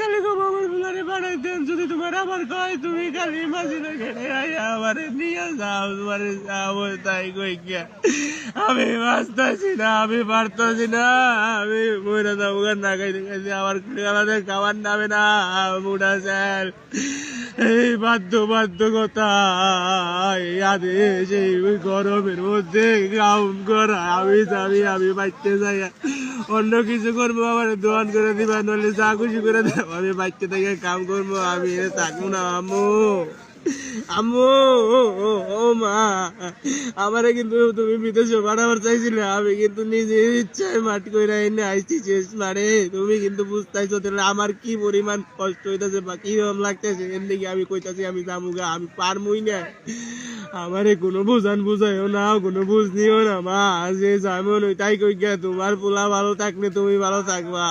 খালি গো আমার বুলারে বানাইতেন যদি তোমার আবার কয় তুমি খালি মাঝি না কেটে আমার নিয়ে যাও তোমার যাবো তাই কই গিয়া আমি বাঁচতেছি না আমি পারতেছি না আমি মরে যাবো না খাইতে খাইতে আমার আমাদের খাবার নামে না বুড়া স্যার এই বাধ্য বাধ্যকতা আদে সেই গরমের মধ্যে কাম করা আমি বাইতে যাই অন্য কিছু করবো আমার দোয়ান করে দিবা নইলে যা খুশি করে দেবো আমি বাইতে থেকে কাম করবো আমি থাকবো না আম্মু আম্মু ও মা আমারে কিন্তু তুমি বিদেশে পাঠাবার চাইছিলে আমি কিন্তু নিজের ইচ্ছায় মাটি করে এনে আইছি শেষ মারে তুমি কিন্তু বুঝতেছো তাহলে আমার কি পরিমাণ কষ্ট হইতেছে বা কিরকম লাগতেছে এর দিকে আমি কইতাছি আমি যামুগা আমি পারমুই না আমারে কোনো বুঝাইও না কোনো বুঝ নিও না মা যে যেমন তাই কই গিয়া তোমার পোলা ভালো থাকলে তুমি ভালো থাকবা।